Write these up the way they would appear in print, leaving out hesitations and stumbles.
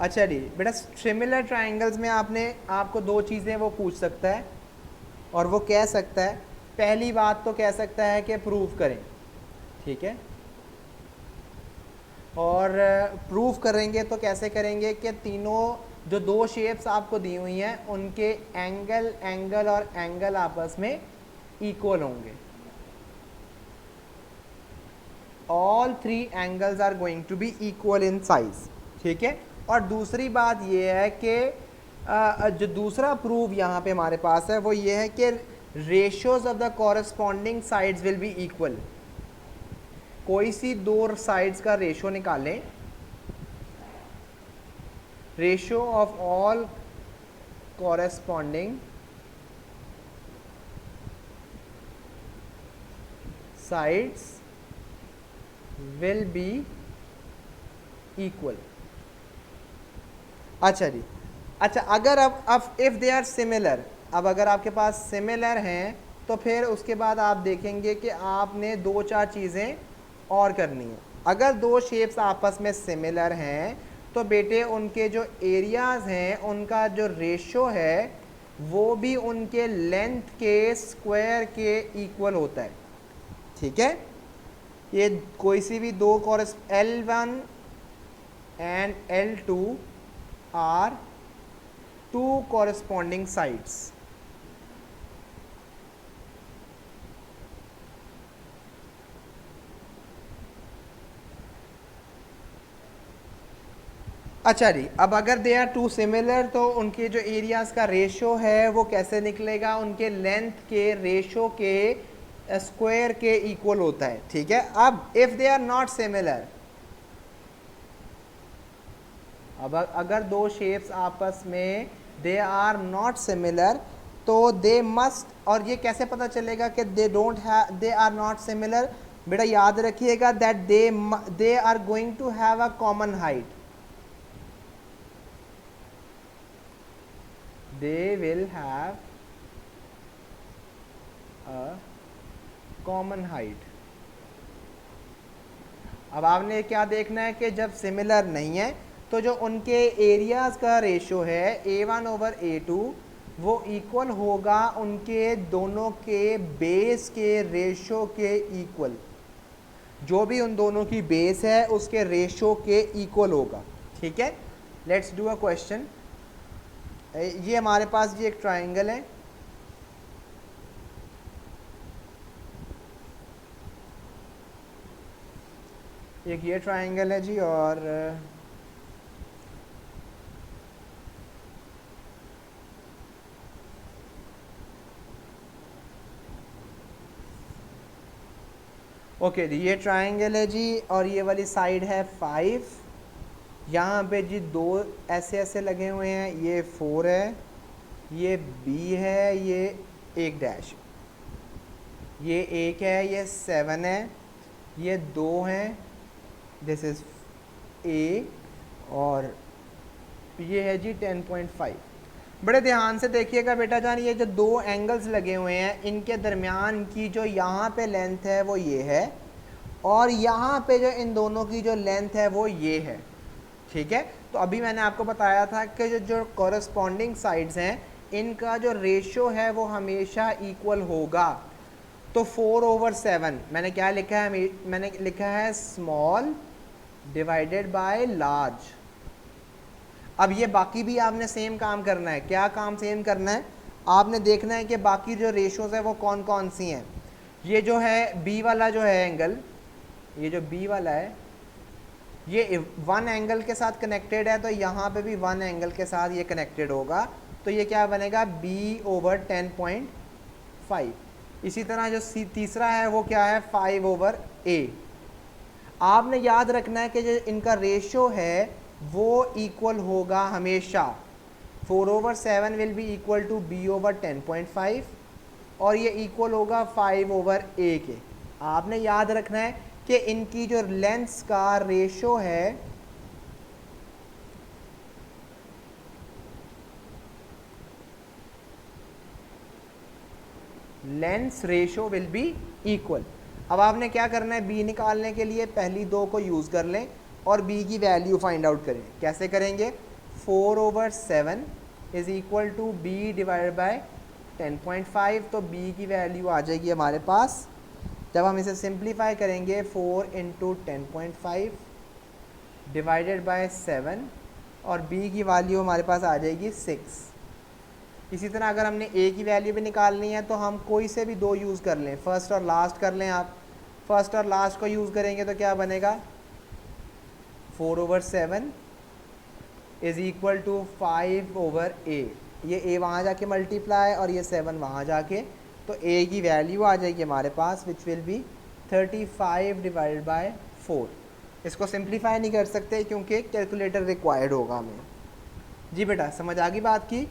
अच्छा जी बेटा, similar triangles में आपको दो चीज़ें वो पूछ सकता है और वो कह सकता है, पहली बात तो कह सकता है कि प्रूव करें, ठीक है। और प्रूफ करेंगे तो कैसे करेंगे कि तीनों जो दो शेप्स आपको दी हुई हैं उनके एंगल एंगल और एंगल आपस में इक्वल होंगे। All three angles are going to be equal in size, ठीक है। और दूसरी बात यह है कि जो दूसरा प्रूफ यहाँ पे हमारे पास है वो ये है कि ratios of the corresponding sides will be equal. कोई सी दो साइड्स का रेशियो निकालें, ratio of all corresponding sides will be equal। अच्छा जी, अच्छा अगर अब इफ दे आर सिमिलर, अब अगर आपके पास सिमिलर हैं तो फिर उसके बाद आप देखेंगे कि आपने दो चार चीज़ें और करनी है। अगर दो शेप्स आपस में सिमिलर हैं तो बेटे उनके जो एरियाज़ हैं उनका जो रेशो है वो भी उनके लेंथ के स्क्वायर के इक्वल होता है, ठीक है। ये कोई सी भी दो L1 and L2 are two corresponding sides. अच्छा जी, अब अगर दे आर टू सिमिलर तो उनके जो एरियाज का रेशो है वो कैसे निकलेगा, उनके लेंथ के रेशो के स्क्वायर के इक्वल होता है, ठीक है। अब if they are not similar, अब अगर दो शेप्स आपस में दे आर नॉट सिमिलर तो दे मस्ट, और ये कैसे पता चलेगा कि दे आर नॉट सिमिलर, बेटा याद रखिएगा that they are going to have a common height. they will have a common height। अब आपने क्या देखना है कि जब सिमिलर नहीं है तो जो उनके एरियाज का रेशो है A1/A2 वो इक्वल होगा उनके दोनों के बेस के रेशो के इक्वल। जो भी उन दोनों की बेस है उसके रेशो के इक्वल होगा, ठीक है। Let's do a question. ये हमारे पास ये एक ट्राइंगल है, एक ये ट्राइंगल है जी, और ओके जी ये ट्राइंगल है जी, और ये वाली साइड है 5। यहाँ पे जी दो ऐसे ऐसे लगे हुए हैं, ये 4 है, ये B है, ये एक डैश, ये 1 है, ये 7 है, ये 2 हैं, दिस इज़ A, और ये है जी 10.5। बड़े ध्यान से देखिएगा बेटा जान, ये जो दो एंगल्स लगे हुए हैं इनके दरमियान की जो यहाँ पे लेंथ है वो ये है, और यहाँ पे जो इन दोनों की जो लेंथ है वो ये है, ठीक है। तो अभी मैंने आपको बताया था कि जो कॉरस्पॉन्डिंग साइड्स हैं इनका जो रेशो है वो हमेशा इक्वल होगा। तो 4/7 मैंने क्या लिखा है, मैंने लिखा है स्मॉल डिवाइडेड बाय लार्ज। अब ये बाकी भी आपने सेम काम करना है। क्या काम सेम करना है, आपने देखना है कि बाकी जो रेशोज है वो कौन कौन सी हैं। ये जो है बी वाला जो है एंगल, ये जो बी वाला है ये 1 एंगल के साथ कनेक्टेड है, तो यहाँ पे भी 1 एंगल के साथ ये कनेक्टेड होगा, तो ये क्या बनेगा B/10.5। इसी तरह जो तीसरा है वो क्या है 5/A। आपने याद रखना है कि जो इनका रेशो है वो इक्वल होगा हमेशा, 4/7 will be equal to B/10.5 और ये इक्वल होगा 5/A के। आपने याद रखना है कि इनकी जो लेंथ्स का रेशो है lengths ratio will be equal. अब आपने क्या करना है, बी निकालने के लिए पहली दो को यूज़ कर लें, और b की वैल्यू फाइंड आउट करें। कैसे करेंगे? 4/7 is equal to b divided by 10.5। तो b की वैल्यू आ जाएगी हमारे पास, जब हम इसे सिंप्लीफाई करेंगे 4 इंटू 10.5 डिवाइडेड बाय 7 और b की वैल्यू हमारे पास आ जाएगी 6। इसी तरह अगर हमने a की वैल्यू भी निकालनी है तो हम कोई से भी दो यूज़ कर लें, फर्स्ट और लास्ट कर लें। आप फर्स्ट और लास्ट को यूज़ करेंगे तो क्या बनेगा? 4/7 इज इक्वल टू 5/a। ये a वहाँ जाके मल्टीप्लाई और ये 7 वहाँ जाके, तो a की वैल्यू आ जाएगी हमारे पास which will be 35 divided by 4। इसको सिंप्लीफाई नहीं कर सकते क्योंकि कैलकुलेटर रिक्वायर्ड होगा हमें। जी बेटा, समझ आ गई बात की?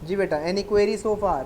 जी बेटा, एनी क्वेरी सो फार?